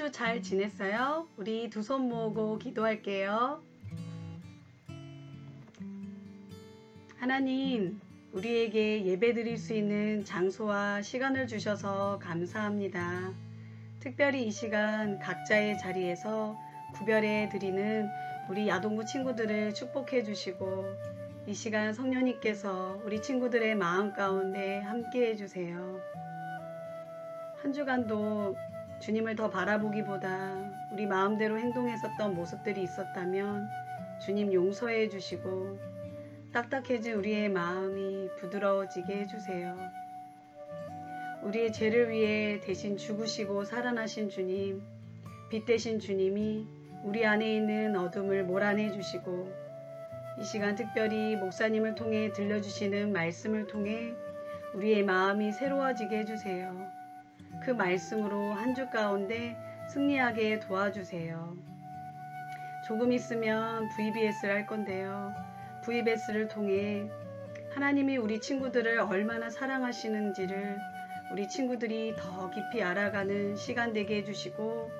주 잘 지냈어요? 우리 두 손 모으고 기도할게요. 하나님, 우리에게 예배 드릴 수 있는 장소와 시간을 주셔서 감사합니다. 특별히 이 시간 각자의 자리에서 구별해 드리는 우리 야동부 친구들을 축복해 주시고, 이 시간 성령님께서 우리 친구들의 마음 가운데 함께 해주세요. 한 주간도 주님을 더 바라보기보다 우리 마음대로 행동했었던 모습들이 있었다면 주님 용서해 주시고, 딱딱해진 우리의 마음이 부드러워지게 해주세요. 우리의 죄를 위해 대신 죽으시고 살아나신 주님, 빛 되신 주님이 우리 안에 있는 어둠을 몰아내 주시고, 이 시간 특별히 목사님을 통해 들려주시는 말씀을 통해 우리의 마음이 새로워지게 해주세요. 그 말씀으로 한 주 가운데 승리하게 도와주세요. 조금 있으면 VBS를 할 건데요. VBS를 통해 하나님이 우리 친구들을 얼마나 사랑하시는지를 우리 친구들이 더 깊이 알아가는 시간 되게 해주시고,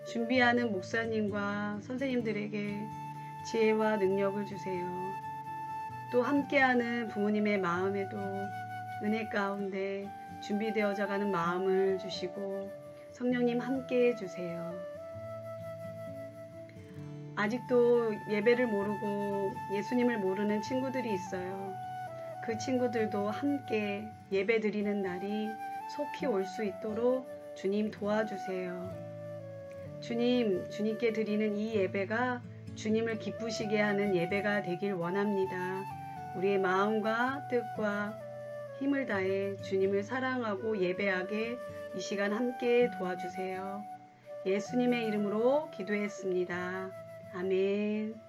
준비하는 목사님과 선생님들에게 지혜와 능력을 주세요. 또 함께하는 부모님의 마음에도 은혜 가운데 준비되어져 가는 마음을 주시고 성령님 함께 해주세요. 아직도 예배를 모르고 예수님을 모르는 친구들이 있어요. 그 친구들도 함께 예배 드리는 날이 속히 올 수 있도록 주님 도와주세요. 주님께 드리는 이 예배가 주님을 기쁘시게 하는 예배가 되길 원합니다. 우리의 마음과 뜻과 힘을 다해 주님을 사랑하고 예배하게 이 시간 함께 도와주세요. 예수님의 이름으로 기도했습니다. 아멘.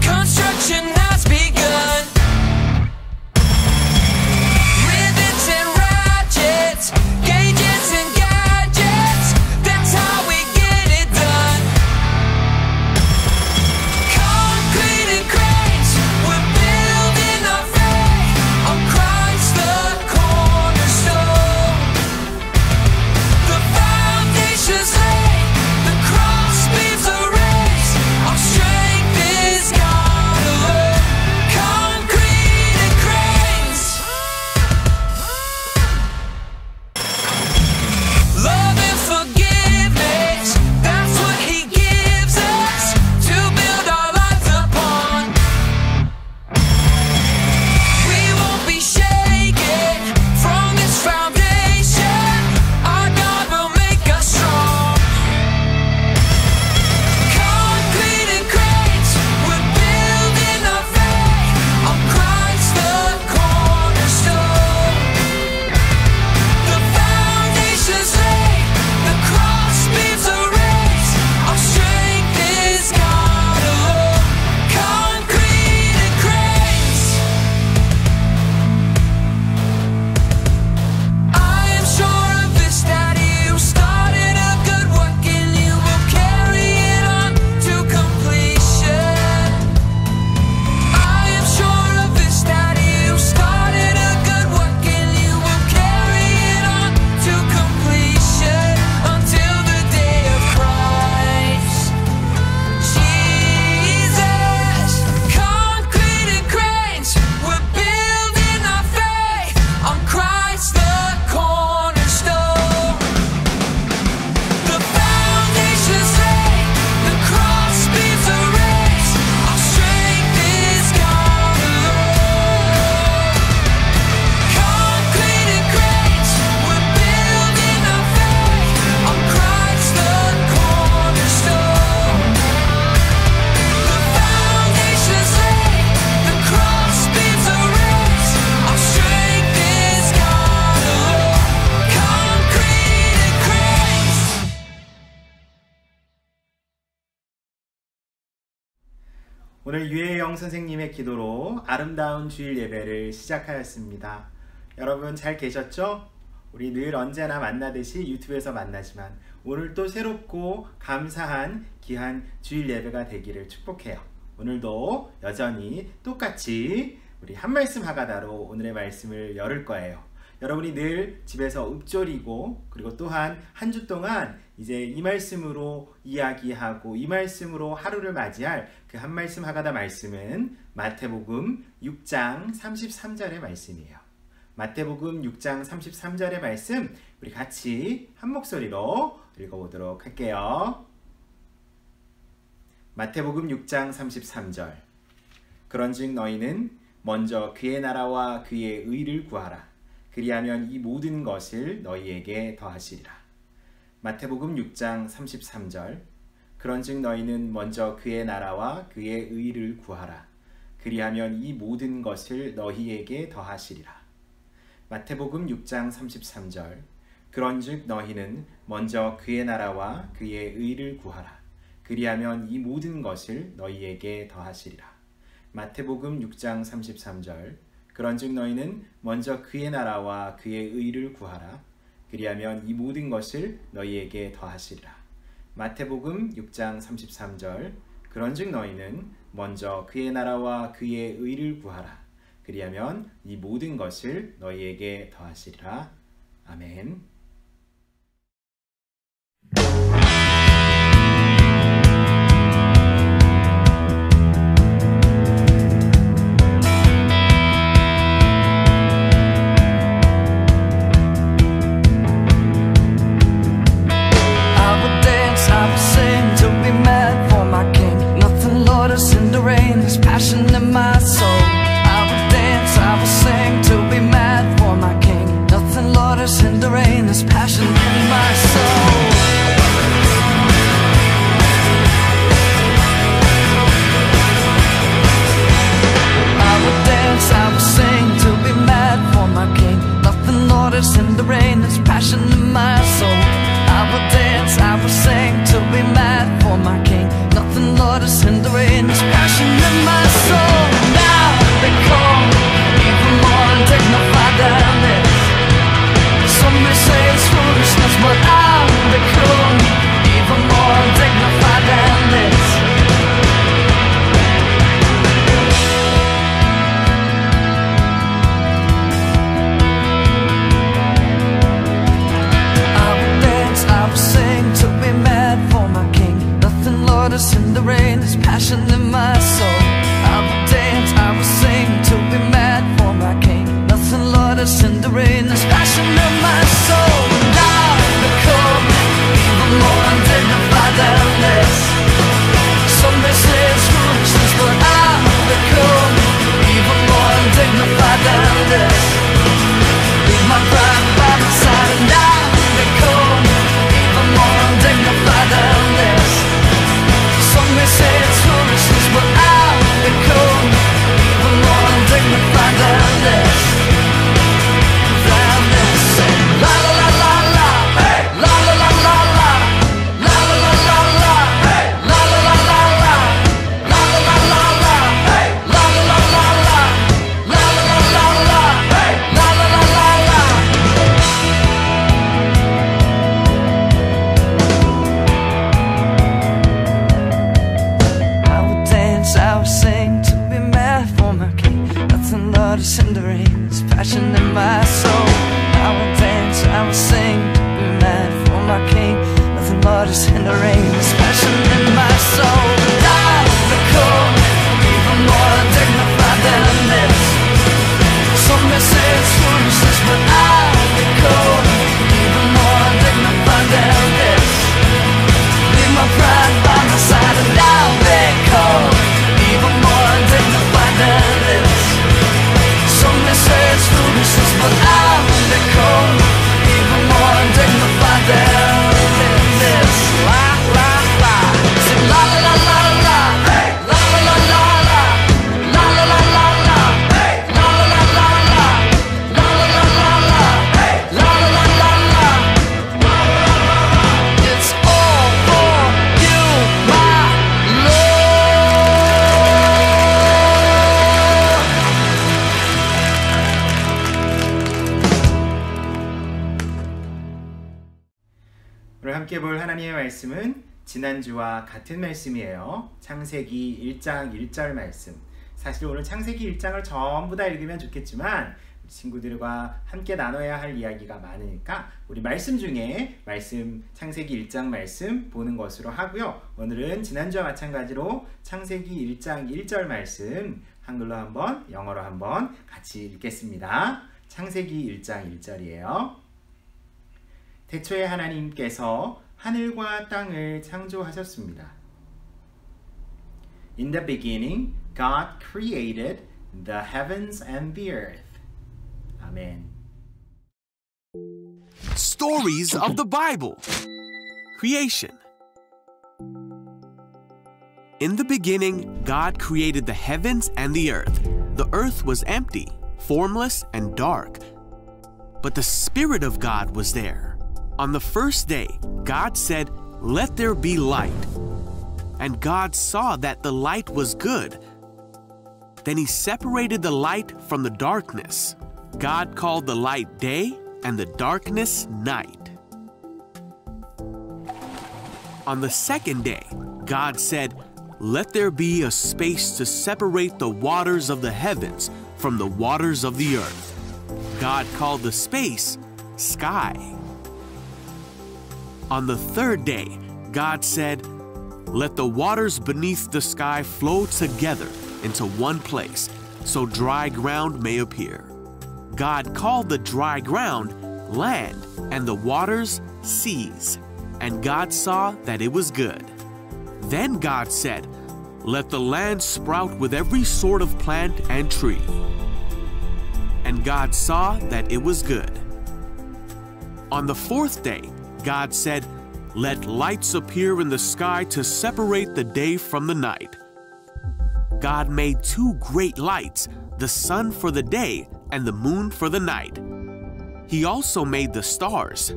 Construction has begun. With its 오늘 유혜영 선생님의 기도로 아름다운 주일 예배를 시작하였습니다. 여러분 잘 계셨죠? 우리 늘 언제나 만나듯이 유튜브에서 만나지만 오늘 또 새롭고 감사한 귀한 주일 예배가 되기를 축복해요. 오늘도 여전히 똑같이 우리 한 말씀 하가다로 오늘의 말씀을 열을 거예요. 여러분이 늘 집에서 읊조리고 그리고 또한 한 주 동안 이제 이 말씀으로 이야기하고 이 말씀으로 하루를 맞이할 그 한 말씀 하가다 말씀은 마태복음 6장 33절의 말씀이에요. 마태복음 6장 33절의 말씀 우리 같이 한 목소리로 읽어보도록 할게요. 마태복음 6장 33절. 그런즉 너희는 먼저 그의 나라와 그의 의를 구하라. 그리하면 이 모든 것을 너희에게 더하시리라. 마태복음 6장 33절. 그런즉 너희는 먼저 그의 나라와 그의 의를 구하라. 그리하면 이 모든 것을 너희에게 더하시리라. 마태복음 6장 33절. 그런즉 너희는 먼저 그의 나라와 그의 의를 구하라. 그리하면 이 모든 것을 너희에게 더하시리라. 마태복음 6장 33절. 그런즉 너희는 먼저 그의 나라와 그의 의를 구하라. 그리하면 이 모든 것을 너희에게 더하시리라. 마태복음 6장 33절. 그런즉 너희는 먼저 그의 나라와 그의 의를 구하라. 그리하면 이 모든 것을 너희에게 더하시리라. 아멘. Some may say it's foolishness, 오늘 함께 볼 하나님의 말씀은 지난주와 같은 말씀이에요. 창세기 1장 1절 말씀. 사실 오늘 창세기 1장을 전부 다 읽으면 좋겠지만 친구들과 함께 나눠야 할 이야기가 많으니까 우리 말씀 중에 창세기 1장 말씀 보는 것으로 하고요. 오늘은 지난주와 마찬가지로 창세기 1장 1절 말씀 한글로 한번 영어로 한번 같이 읽겠습니다. 창세기 1장 1절이에요. 태초에 하나님께서 하늘과 땅을 창조하셨습니다. In the beginning, God created the heavens and the earth. Amen. Stories of the Bible. Creation. In the beginning, God created the heavens and the earth. The earth was empty, formless, and dark. But the Spirit of God was there. On the first day, God said, "Let there be light." And God saw that the light was good. Then He separated the light from the darkness. God called the light day and the darkness night. On the second day, God said, "Let there be a space to separate the waters of the heavens from the waters of the earth." God called the space sky. On the third day, God said, "Let the waters beneath the sky flow together into one place, so dry ground may appear." God called the dry ground land and the waters seas, and God saw that it was good. Then God said, "Let the land sprout with every sort of plant and tree." And God saw that it was good. On the fourth day, God said, "Let lights appear in the sky to separate the day from the night." God made two great lights, the sun for the day and the moon for the night. He also made the stars.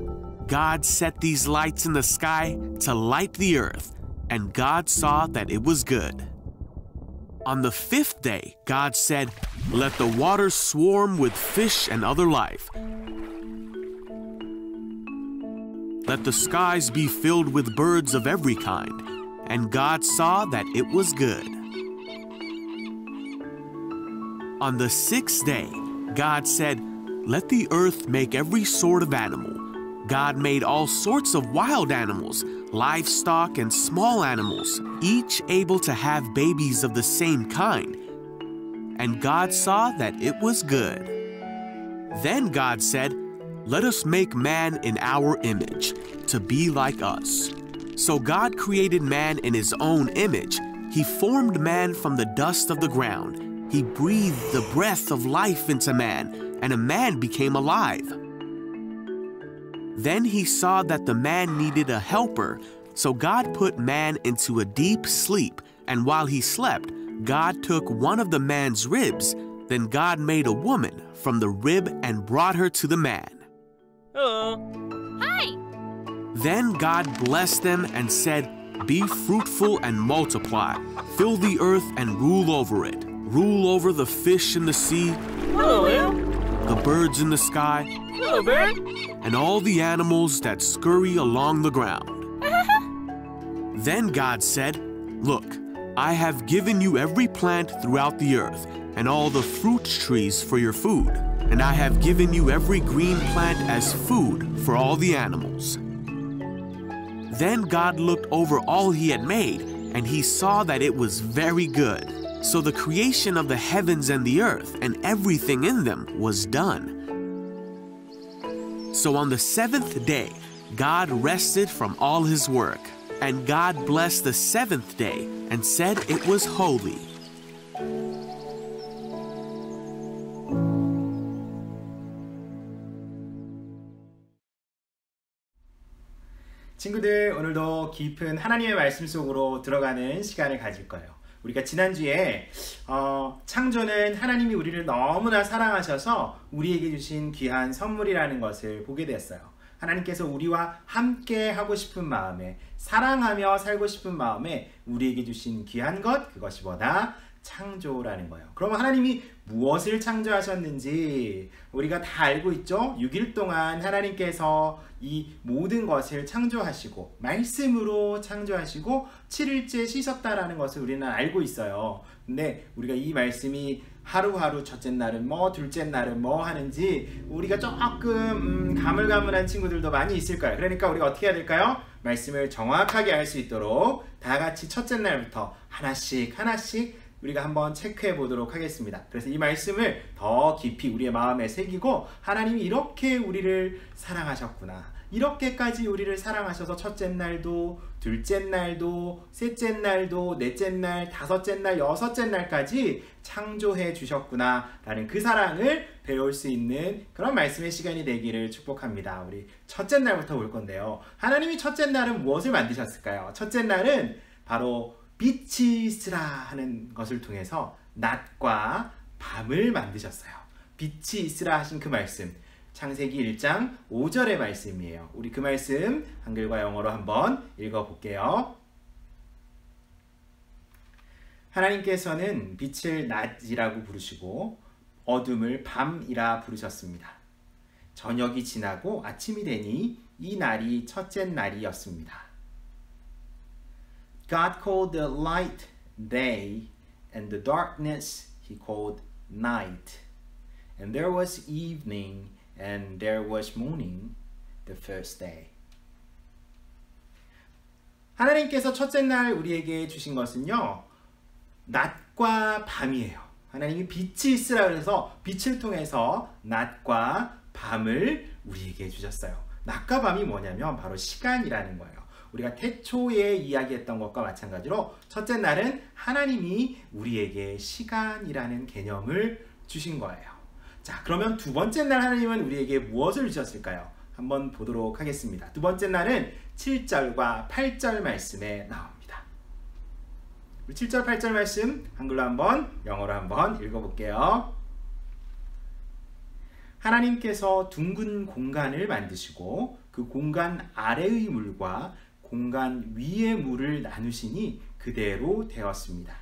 God set these lights in the sky to light the earth, and God saw that it was good. On the fifth day, God said, "Let the waters swarm with fish and other life. Let the skies be filled with birds of every kind." And God saw that it was good. On the sixth day, God said, "Let the earth make every sort of animal." God made all sorts of wild animals, livestock and small animals, each able to have babies of the same kind. And God saw that it was good. Then God said, "Let us make man in our image, to be like us." So God created man in His own image. He formed man from the dust of the ground. He breathed the breath of life into man, and a man became alive. Then He saw that the man needed a helper, so God put man into a deep sleep, and while he slept, God took one of the man's ribs. Then God made a woman from the rib and brought her to the man. Hello. Hi. Then God blessed them and said, "Be fruitful and multiply. Fill the earth and rule over it. Rule over the fish in the sea, Hello, Will. the birds in the sky, Hello, Bird. and all the animals that scurry along the ground." Then God said, "Look, I have given you every plant throughout the earth, and all the fruit trees for your food, and I have given you every green plant as food for all the animals." Then God looked over all He had made, and He saw that it was very good. So the creation of the heavens and the earth and everything in them was done. So on the seventh day, God rested from all His work. And God blessed the seventh day and said it was holy. 친구들, 오늘도 깊은 하나님의 말씀 속으로 들어가는 시간을 가질 거예요. 우리가 지난주에 창조는 하나님이 우리를 너무나 사랑하셔서 우리에게 주신 귀한 선물이라는 것을 보게 되었어요. 하나님께서 우리와 함께 하고 싶은 마음에, 사랑하며 살고 싶은 마음에 우리에게 주신 귀한 것, 그것이 뭐다? 창조라는 거예요. 그럼 하나님이 무엇을 창조하셨는지 우리가 다 알고 있죠? 6일 동안 하나님께서 이 모든 것을 창조하시고 말씀으로 창조하시고 7일째 쉬셨다라는 것을 우리는 알고 있어요. 근데 우리가 이 말씀이 하루하루 첫째 날은 뭐 둘째 날은 뭐 하는지 우리가 조금 가물가물한 친구들도 많이 있을 거예요. 그러니까 우리가 어떻게 해야 될까요? 말씀을 정확하게 알 수 있도록 다 같이 첫째 날부터 하나씩 우리가 한번 체크해 보도록 하겠습니다. 그래서 이 말씀을 더 깊이 우리의 마음에 새기고 하나님이 이렇게 우리를 사랑하셨구나. 이렇게까지 우리를 사랑하셔서 첫째 날도 둘째 날도 셋째 날도 넷째 날 다섯째 날 여섯째 날까지 창조해 주셨구나 라는 그 사랑을 배울 수 있는 그런 말씀의 시간이 되기를 축복합니다. 우리 첫째 날부터 볼 건데요. 하나님이 첫째 날은 무엇을 만드셨을까요? 첫째 날은 바로 빛이 있으라 하는 것을 통해서 낮과 밤을 만드셨어요. 빛이 있으라 하신 그 말씀, 창세기 1장 5절의 말씀이에요. 우리 그 말씀 한글과 영어로 한번 읽어볼게요. 하나님께서는 빛을 낮이라고 부르시고 어둠을 밤이라 부르셨습니다. 저녁이 지나고 아침이 되니 이 날이 첫째 날이었습니다. God called the light day, and the darkness he called night. And there was evening, and there was morning, the first day. 하나님께서 첫째 날 우리에게 주신 것은요, 낮과 밤이에요. 하나님이 빛이 있으라 그래서 빛을 통해서 낮과 밤을 우리에게 주셨어요. 낮과 밤이 뭐냐면 바로 시간이라는 거예요. 우리가 태초에 이야기했던 것과 마찬가지로 첫째 날은 하나님이 우리에게 시간이라는 개념을 주신 거예요. 자, 그러면 두 번째 날 하나님은 우리에게 무엇을 주셨을까요? 한번 보도록 하겠습니다. 두 번째 날은 7절과 8절 말씀에 나옵니다. 우리 7절, 8절 말씀 한글로 한번, 영어로 한번 읽어볼게요. 하나님께서 둥근 공간을 만드시고 그 공간 아래의 물과 공간 위의 물을 나누시니 그대로 되었습니다.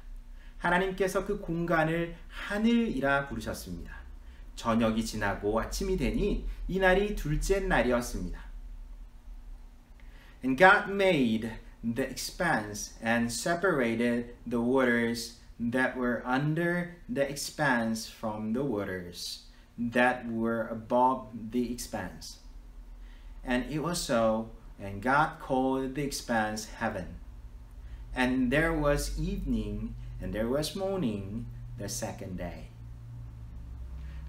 하나님께서 그 공간을 하늘이라 부르셨습니다. 저녁이 지나고 아침이 되니 이 날이 둘째 날이었습니다. And God made the expanse and separated the waters that were under the expanse from the waters that were above the expanse. And it was so. And God called the expanse heaven. And there was evening, and there was morning, the second day.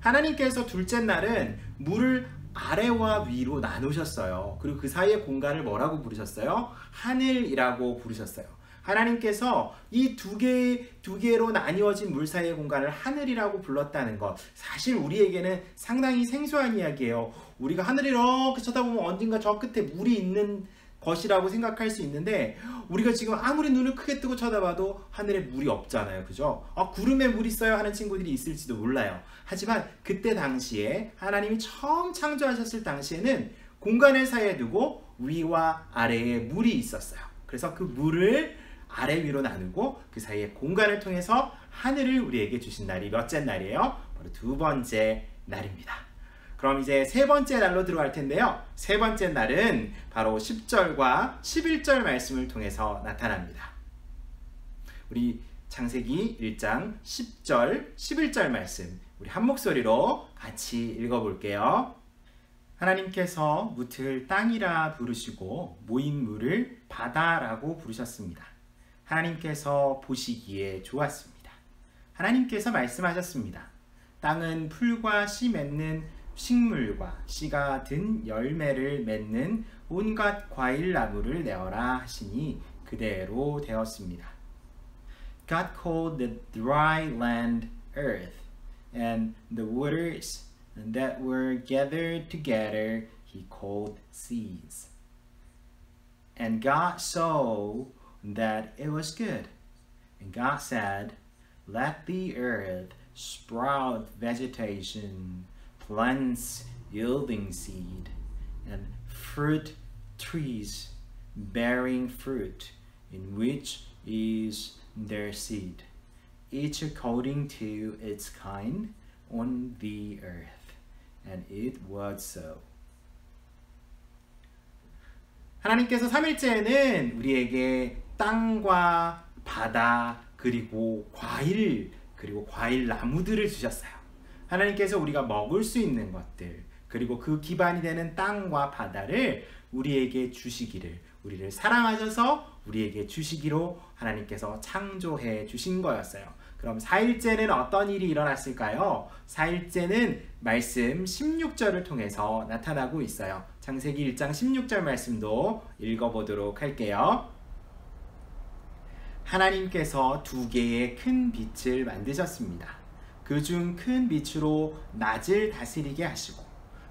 하나님께서 둘째 날은 물을 아래와 위로 나누셨어요. 그리고 그 사이의 공간을 뭐라고 부르셨어요? 하늘이라고 부르셨어요. 하나님께서 이 두 개로 나뉘어진 물 사이의 공간을 하늘이라고 불렀다는 것, 사실 우리에게는 상당히 생소한 이야기예요. 우리가 하늘을 이렇게 쳐다보면 어딘가 저 끝에 물이 있는 것이라고 생각할 수 있는데 우리가 지금 아무리 눈을 크게 뜨고 쳐다봐도 하늘에 물이 없잖아요. 그죠? 구름에 물 있어요 하는 친구들이 있을지도 몰라요. 하지만 그때 당시에 하나님이 처음 창조하셨을 당시에는 공간을 사이에 두고 위와 아래에 물이 있었어요. 그래서 그 물을 아래 위로 나누고 그 사이에 공간을 통해서 하늘을 우리에게 주신 날이 몇째 날이에요? 바로 두 번째 날입니다. 그럼 이제 세 번째 날로 들어갈 텐데요. 세 번째 날은 바로 10절과 11절 말씀을 통해서 나타납니다. 우리 창세기 1장 10절, 11절 말씀 우리 한 목소리로 같이 읽어볼게요. 하나님께서 묻을 땅이라 부르시고 모인 물을 바다라고 부르셨습니다. 하나님께서 보시기에 좋았습니다. 하나님께서 말씀하셨습니다. 땅은 풀과 씨 맺는 식물과 씨가 든 열매를 맺는 온갖 과일 나무를 내어라 하시니 그대로 되었습니다. God called the dry land earth, and the waters that were gathered together he called seas. And God saw that it was good. And God said, let the earth sprout vegetation, plants yielding seed, and fruit trees bearing fruit, in which is their seed, each according to its kind on the earth. And it was so. 하나님께서 3일째에는 우리에게 땅과 바다 그리고 과일 그리고 과일 나무들을 주셨어요. 하나님께서 우리가 먹을 수 있는 것들 그리고 그 기반이 되는 땅과 바다를 우리에게 주시기를 우리를 사랑하셔서 우리에게 주시기로 하나님께서 창조해 주신 거였어요. 그럼 4일째는 어떤 일이 일어났을까요? 4일째는 말씀 16절을 통해서 나타나고 있어요. 창세기 1장 16절 말씀도 읽어보도록 할게요. 하나님께서 두 개의 큰 빛을 만드셨습니다. 그중 큰 빛으로 낮을 다스리게 하시고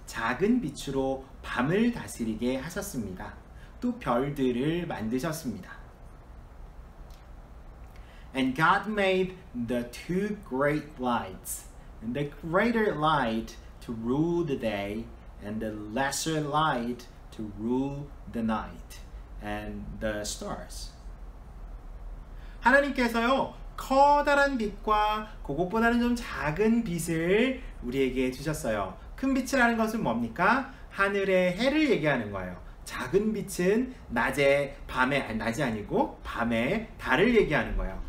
작은 빛으로 밤을 다스리게 하셨습니다. 또 별들을 만드셨습니다. And God made the two great lights, and the greater light to rule the day, and the lesser light to rule the night, and the stars. 하나님께서요, 커다란 빛과 그것보다는 좀 작은 빛을 우리에게 주셨어요. 큰 빛이라는 것은 뭡니까? 하늘의 해를 얘기하는 거예요. 작은 빛은 낮에 낮이 아니고 밤에 달을 얘기하는 거예요.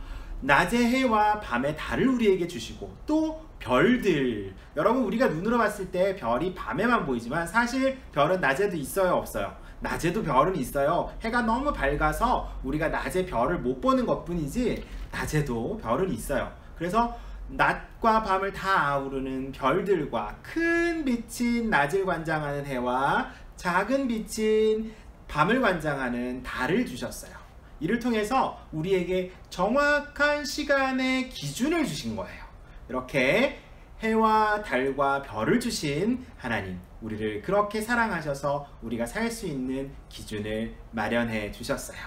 낮의 해와 밤의 달을 우리에게 주시고 또 별들, 여러분 우리가 눈으로 봤을 때 별이 밤에만 보이지만 사실 별은 낮에도 있어요, 없어요? 낮에도 별은 있어요. 해가 너무 밝아서 우리가 낮에 별을 못 보는 것뿐이지 낮에도 별은 있어요. 그래서 낮과 밤을 다 아우르는 별들과 큰 빛인 낮을 관장하는 해와 작은 빛인 밤을 관장하는 달을 주셨어요. 이를 통해서 우리에게 정확한 시간의 기준을 주신 거예요. 이렇게 해와 달과 별을 주신 하나님, 우리를 그렇게 사랑하셔서 우리가 살 수 있는 기준을 마련해 주셨어요.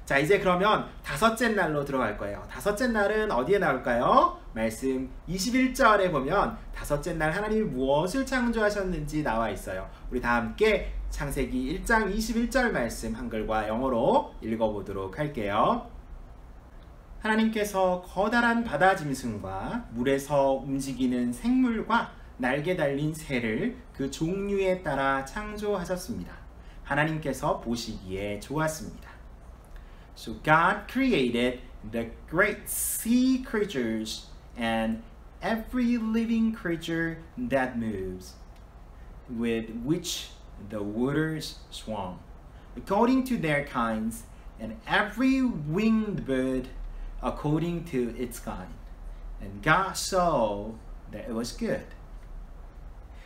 자, 이제 그러면 다섯째 날로 들어갈 거예요. 다섯째 날은 어디에 나올까요? 말씀 21절에 보면 다섯째 날 하나님이 무엇을 창조하셨는지 나와 있어요. 우리 다 함께 창세기 1장 21절 말씀 한글과 영어로 읽어보도록 할게요. 하나님께서 커다란 바다 짐승과 물에서 움직이는 생물과 날개 달린 새를 그 종류에 따라 창조하셨습니다. 하나님께서 보시기에 좋았습니다. So God created the great sea creatures and every living creature that moves, with which the waters swam, according to their kinds, and every winged bird according to its kind. And God saw that it was good.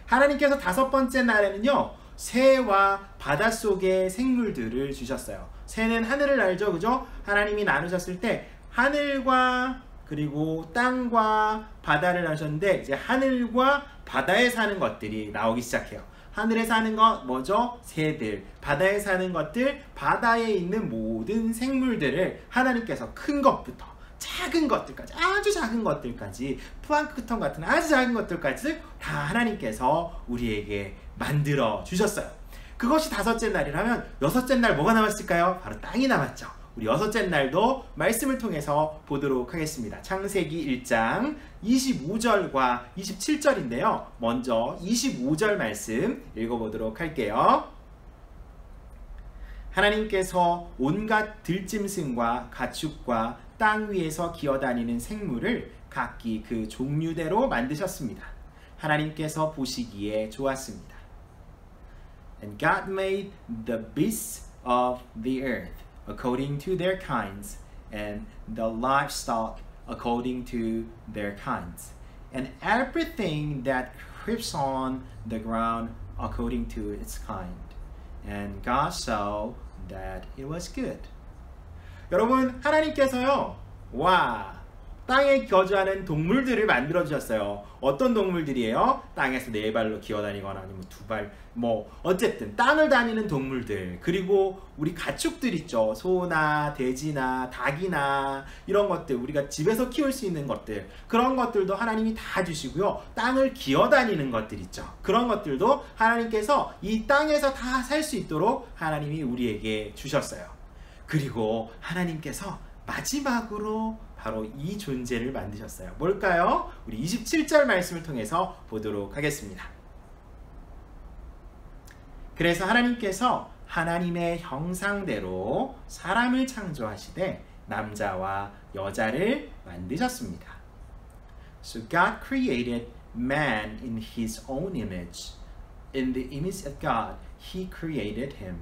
하나님께서 다섯 번째 날에는요, 새와 바닷속의 생물들을 주셨어요. 새는 하늘을 날죠, 그죠? 하나님이 나누셨을 때 하늘과 그리고 땅과 바다를 하셨는데 이제 하늘과 바다에 사는 것들이 나오기 시작해요. 하늘에 사는 것 뭐죠? 새들. 바다에 사는 것들, 바다에 있는 모든 생물들을 하나님께서 큰 것부터 작은 것들까지, 아주 작은 것들까지, 플랑크톤 같은 아주 작은 것들까지 다 하나님께서 우리에게 만들어 주셨어요. 그것이 다섯째 날이라면 여섯째 날 뭐가 남았을까요? 바로 땅이 남았죠. 우리 여섯째 날도 말씀을 통해서 보도록 하겠습니다. 창세기 1장 25절과 27절인데요. 먼저 25절 말씀 읽어보도록 할게요. 하나님께서 온갖 들짐승과 가축과 땅 위에서 기어다니는 생물을 각기 그 종류대로 만드셨습니다. 하나님께서 보시기에 좋았습니다. And God made the beasts of the earth according to their kinds, and the livestock according to their kinds, and everything that creeps on the ground according to its kind. And God saw that it was good. 여러분, 하나님께서요, 땅에 거주하는 동물들을 만들어 주셨어요. 어떤 동물들이에요? 땅에서 네 발로 기어다니거나 아니면 두 발, 어쨌든 땅을 다니는 동물들, 그리고 우리 가축들 있죠. 소나 돼지나 닭이나 이런 것들, 우리가 집에서 키울 수 있는 것들, 그런 것들도 하나님이 다 주시고요. 땅을 기어다니는 것들 있죠. 그런 것들도 하나님께서 이 땅에서 다 살 수 있도록 하나님이 우리에게 주셨어요. 그리고 하나님께서 마지막으로 바로 이 존재를 만드셨어요. 뭘까요? 우리 27절 말씀을 통해서 보도록 하겠습니다. 그래서 하나님께서 하나님의 형상대로 사람을 창조하시되 남자와 여자를 만드셨습니다. So God created man in his own image. In the image of God, he created him.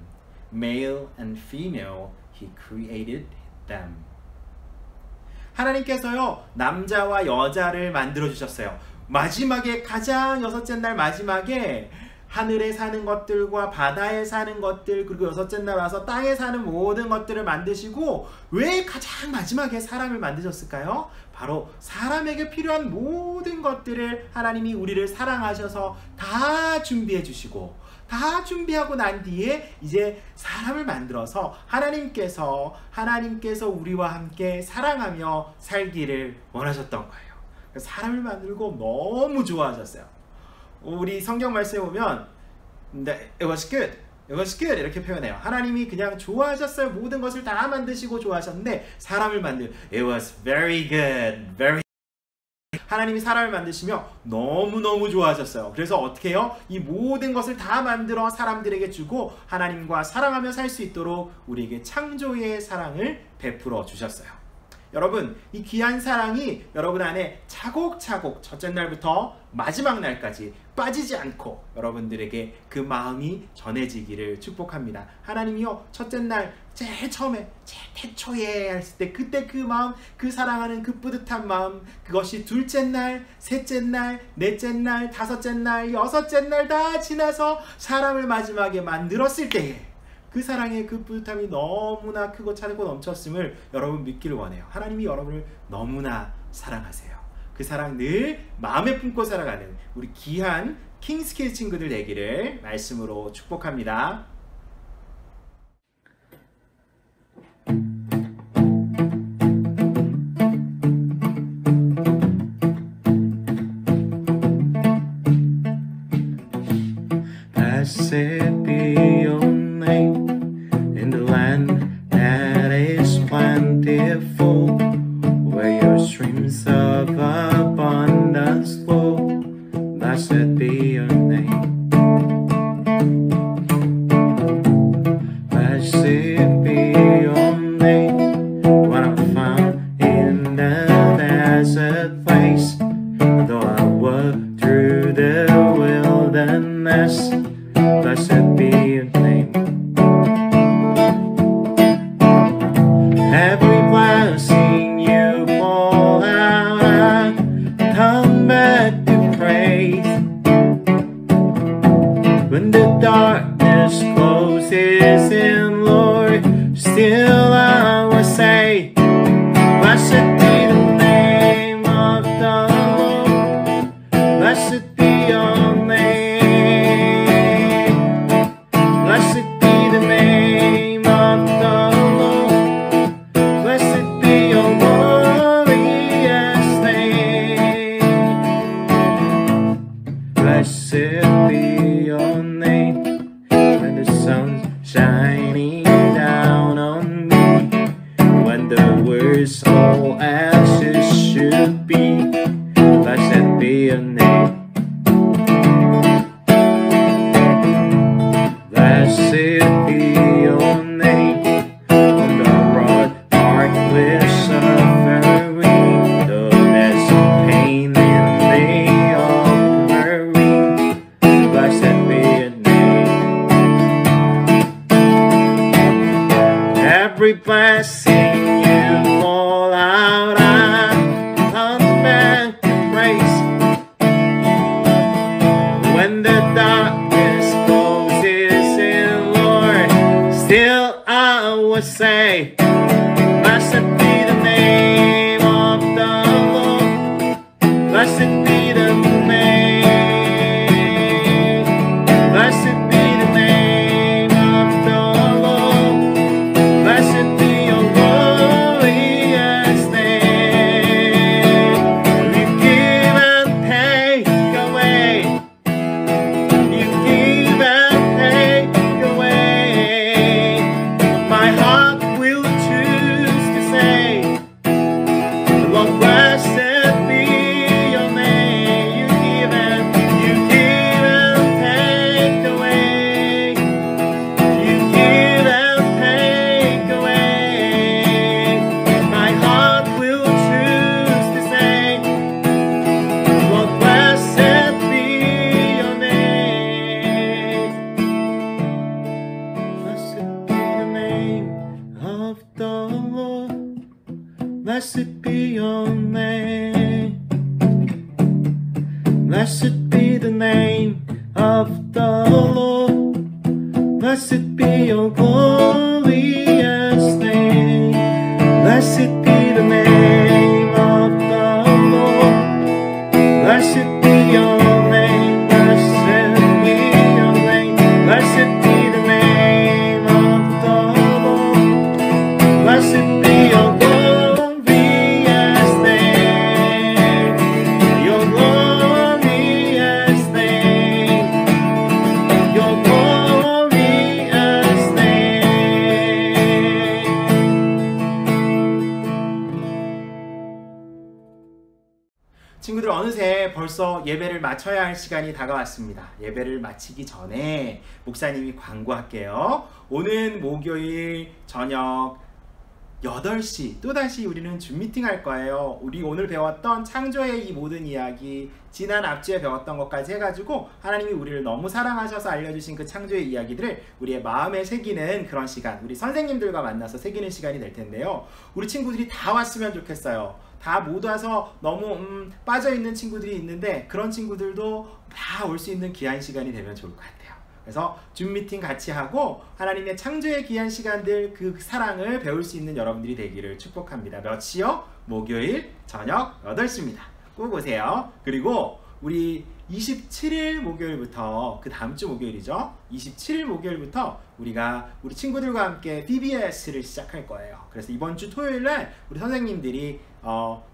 Male and female, he created them. 하나님께서요, 남자와 여자를 만들어 주셨어요. 마지막에 가장 여섯째 날 마지막에 하늘에 사는 것들과 바다에 사는 것들, 그리고 여섯째 날 와서 땅에 사는 모든 것들을 만드시고, 왜 가장 마지막에 사람을 만드셨을까요? 바로 사람에게 필요한 모든 것들을 하나님이 우리를 사랑하셔서 다 준비해 주시고, 다 준비하고 난 뒤에 이제 사람을 만들어서 하나님께서 우리와 함께 사랑하며 살기를 원하셨던 거예요. 그래서 사람을 만들고 너무 좋아하셨어요. 우리 성경 말씀에 보면 it was good, it was good 이렇게 표현해요. 하나님이 그냥 좋아하셨어요. 모든 것을 다 만드시고 좋아하셨는데 사람을 it was very good, very 하나님이 사람을 만드시며 너무너무 좋아하셨어요. 그래서 어떻게 해요? 이 모든 것을 다 만들어 사람들에게 주고 하나님과 사랑하며 살 수 있도록 우리에게 창조의 사랑을 베풀어 주셨어요. 여러분, 이 귀한 사랑이 여러분 안에 차곡차곡 첫째 날부터 마지막 날까지 빠지지 않고 여러분들에게 그 마음이 전해지기를 축복합니다. 하나님이요, 첫째 날 제일 처음에 제일 태초에 했을 때 그때 그 마음, 그 사랑하는 그 뿌듯한 마음, 그것이 둘째 날, 셋째 날, 넷째 날, 다섯째 날, 여섯째 날 다 지나서 사람을 마지막에 만들었을 때에 그 사랑의 그 뿌듯함이 너무나 크고 차고 넘쳤음을 여러분 믿기를 원해요. 하나님이 여러분을 너무나 사랑하세요. 그 사랑 늘 마음에 품고 살아가는 우리 귀한 킹스키즈 친구들 되기를 말씀으로 축복합니다. Blessed be your name in the land that is plentiful, where your streams of abundance flow. Blessed be your name. Blessed be your name when I'm found in the desert place. Though I walk through the wilderness, blessed be your name. Every blessing you pour out, I come back to praise. When the darkness closes in, Lord, still I will say, blessed be the name of the Lord. Blessed be your name. Blessed be the name of the Lord. Blessed be your glorious name. Blessed be your name when the sun's shining down on me, when the world's all as it should be. Blessed be your name. Blessed be your name on the broad dark cliffs of Erin, though there's pain in the offering. Blessed be your name. Every blessing you pour out, I come back to praise. When the darkness closes in, Lord, still I will say, blessed be the name of the Lord. Blessed be the name. Blessed be the name of the Lord. Blessed be your glorious name. You give and take away. You give and take away. My heart will choose to say, Blessed be your name. Blessed be the name of the Lord. Blessed be your glorious name. Blessed be the name of the Lord. Blessed be your name. Blessed be your name. Blessed be the name of the Lord. Blessed be your glorious name. Your glorious name. Your glorious name. 친구들 어느새 벌써 예배를 마쳐야 할 시간이 다가왔습니다. 예배를 마치기 전에 목사님이 광고할게요. 오는 목요일 저녁 8시 또다시 우리는 줌 미팅 할 거예요. 우리 오늘 배웠던 창조의 이 모든 이야기, 지난 앞주에 배웠던 것까지 해가지고 하나님이 우리를 너무 사랑하셔서 알려주신 그 창조의 이야기들을 우리의 마음에 새기는 그런 시간, 우리 선생님들과 만나서 새기는 시간이 될 텐데요. 우리 친구들이 다 왔으면 좋겠어요. 다 못 와서 너무 빠져있는 친구들이 있는데 그런 친구들도 다 올 수 있는 귀한 시간이 되면 좋을 것 같아요. 그래서 줌 미팅 같이 하고 하나님의 창조의 귀한 시간들, 그 사랑을 배울 수 있는 여러분들이 되기를 축복합니다. 몇 시요? 목요일 저녁 8시입니다. 꼭 오세요. 그리고 우리 27일 목요일부터, 그 다음 주 목요일이죠. 27일 목요일부터 우리가 우리 친구들과 함께 VBS를 시작할 거예요. 그래서 이번 주 토요일날 우리 선생님들이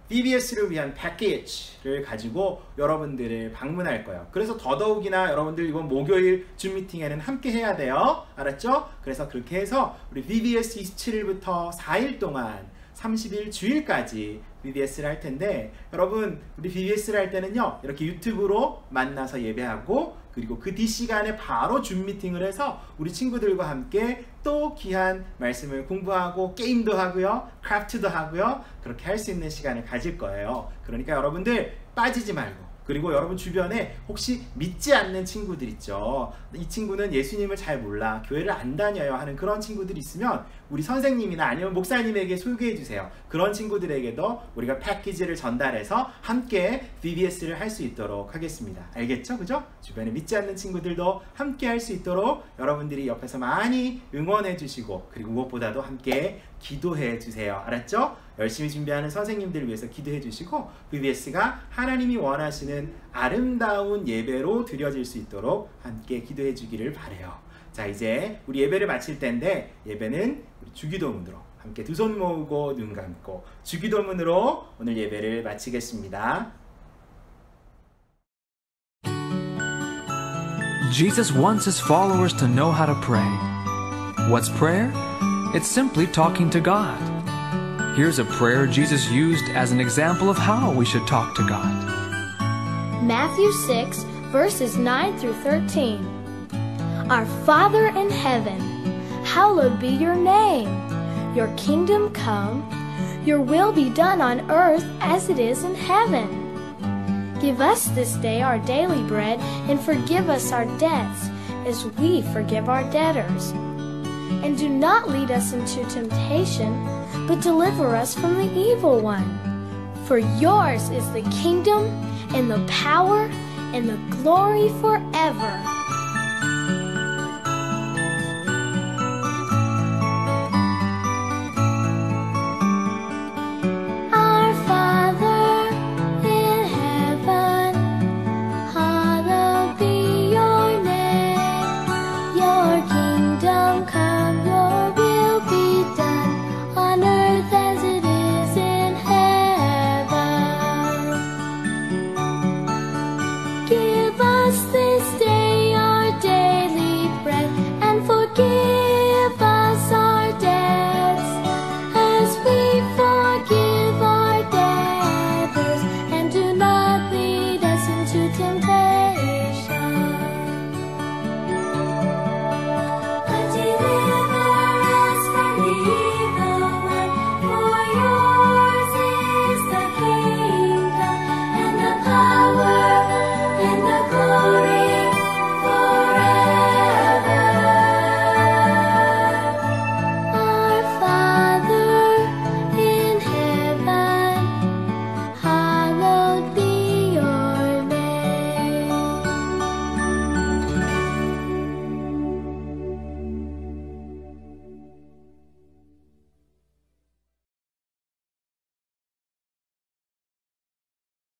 VBS를 위한 패키지를 가지고 여러분들을 방문할 거예요. 그래서 더더욱이나 여러분들 이번 목요일 줌 미팅에는 함께 해야 돼요. 알았죠? 그래서 그렇게 해서 우리 VBS 27일부터 4일 동안 30일 주일까지 VBS를 할 텐데, 여러분 우리 VBS를 할 때는요 이렇게 유튜브로 만나서 예배하고, 그리고 그 뒤 시간에 바로 줌 미팅을 해서 우리 친구들과 함께 또 귀한 말씀을 공부하고 게임도 하고요, 크래프트도 하고요, 그렇게 할 수 있는 시간을 가질 거예요. 그러니까 여러분들 빠지지 말고, 그리고 여러분 주변에 혹시 믿지 않는 친구들 있죠. 이 친구는 예수님을 잘 몰라, 교회를 안 다녀요 하는 그런 친구들이 있으면 우리 선생님이나 아니면 목사님에게 소개해 주세요. 그런 친구들에게도 우리가 패키지를 전달해서 함께 VBS를 할 수 있도록 하겠습니다. 알겠죠? 그죠? 주변에 믿지 않는 친구들도 함께 할 수 있도록 여러분들이 옆에서 많이 응원해 주시고, 그리고 무엇보다도 함께 기도해 주세요. 알았죠? 열심히 준비하는 선생님들을 위해서 기도해 주시고, VBS가 하나님이 원하시는 아름다운 예배로 드려질 수 있도록 함께 기도해 주기를 바라요. 자, 이제 우리 예배를 마칠 텐데, 예배는 우리 주기도문으로 함께 두 손 모으고 눈 감고 주기도문으로 오늘 예배를 마치겠습니다. Jesus wants his followers to know how to pray. What's prayer? It's simply talking to God. Here's a prayer Jesus used as an example of how we should talk to God. Matthew 6, verses 9 through 13. Our Father in heaven, hallowed be your name. Your kingdom come, your will be done on earth as it is in heaven. Give us this day our daily bread, and forgive us our debts, as we forgive our debtors. And do not lead us into temptation, but deliver us from the evil one. For yours is the kingdom, and the power, and the glory forever.